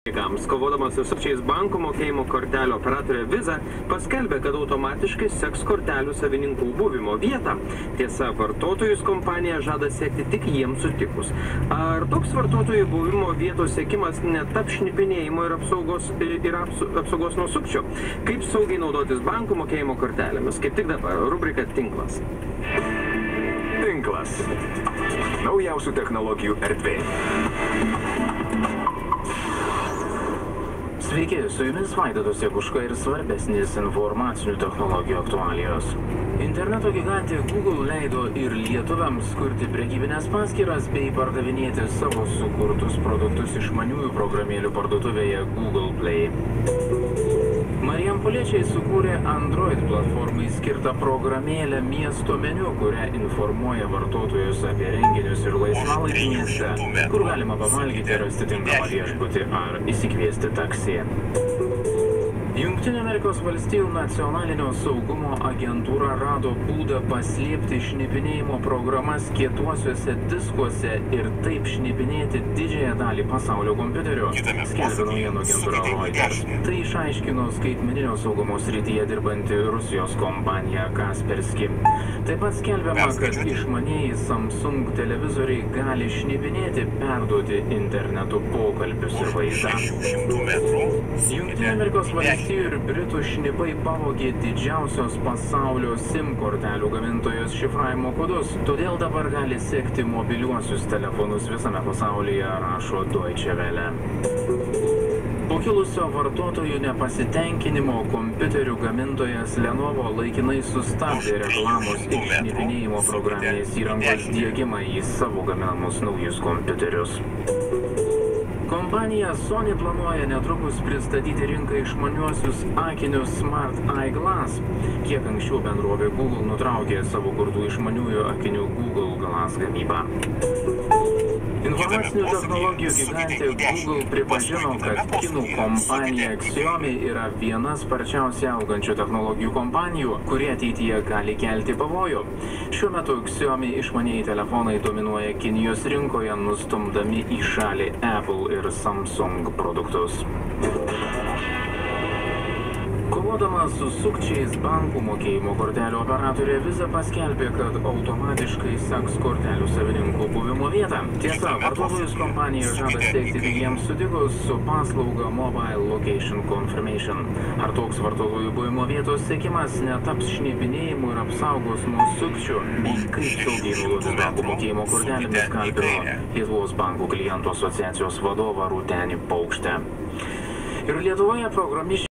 Kovodamas su sukčiais bankų mokėjimo kortelių operatorė Visa paskelbė, kad automatiškai seks kortelių savininkų buvimo vietą. Tiesa, vartotojus kompanija žada sekti tik jiems sutikus. Ar toks vartotojų buvimo vietos sekimas netap šnipinėjimo ir apsaugos nuo sukčio? Kaip saugiai naudotis bankų mokėjimo kortelėmis? Kaip tik dabar rubrika Tinklas. Tinklas. Naujausių technologijų erdvė. Sveiki, su jumis Vaidotas Jakuška ir svarbesnės informacinių technologijų aktualijos. Interneto gigantė Google leido ir lietuviams kurti prekybinės paskyras bei pardavinėti savo sukurtus produktus išmaniųjų programėlių parduotuvėje Google Play. Marijampoliečiai sukūrė Android platformai skirtą programėlę miesto meniu, kurią informuoja vartotojus apie renginius ir laisvalaikį mieste, kur galima pavalgyti, rasti tinkamą viešbutį ar įsikviesti taksi. Jungtinių Amerikos valstijų nacionalinio saugumo agentūra rado būdą paslėpti šnipinėjimo programas kietuosiuose diskuose ir taip šnipinėti didžiąją dalį pasaulio kompiuterių, skelbia naujienų agentūra Reuters. Tai išaiškino skaitmeninio saugumo srityje dirbanti Rusijos kompanija Kaspersky. Taip pat skelbiama, kad išmanieji Samsung televizoriai gali šnipinėti, perduoti internetu pokalbius ir vaizdą. Jungtinių Amerikos valstijų ir Britų šnipai pavogė didžiausios pasaulio SIM kortelių gamintojos šifravimo kodus, todėl dabar gali sekti mobiliuosius telefonus visame pasaulyje, rašo Deutsche Welle. Po kilusio vartotojų nepasitenkinimo kompiuterių gamintojas Lenovo laikinai sustabdė reklamos ir šnipinėjimo programinės įrangos diegimą į savo gaminamus naujus kompiuterius. Kompanija Sony planuoja netrukus pristatyti rinkai išmaniuosius akinius Smart Eye Glass. Kiek anksčiau bendrovė Google nutraukė savo kurtų išmaniųjų akinių Google Glass gamybą. Informacinių technologijų gigantė Google pripažino, kad kinų kompanija Xiaomi yra viena sparčiausiai augančių technologijų kompanijų, kurie ateityje gali kelti pavojų. Šiuo metu Xiaomi išmanieji telefonai dominuoja Kinijos rinkoje, nustumdami į šalį Apple ir Samsung produktus. Kovodama su sukčiais bankų mokėjimo kortelių operatorė Visa paskelbė, kad automatiškai seks kortelių savininkų buvimo vietą. Tiesa, vartotojus kompanija žada sekti tik jiems sutikus su paslauga Mobile Location Confirmation. Ar toks vartotojų buvimo vietos sekimas netaps šnipinėjimu ir apsaugos nuo sukčių? Kaip saugiai naudotis bankų mokėjimo kortelėmis, kalbino Lietuvos bankų klientų asociacijos vadovą Rūtenį Paukštę. Ir Lietuvoje programišiai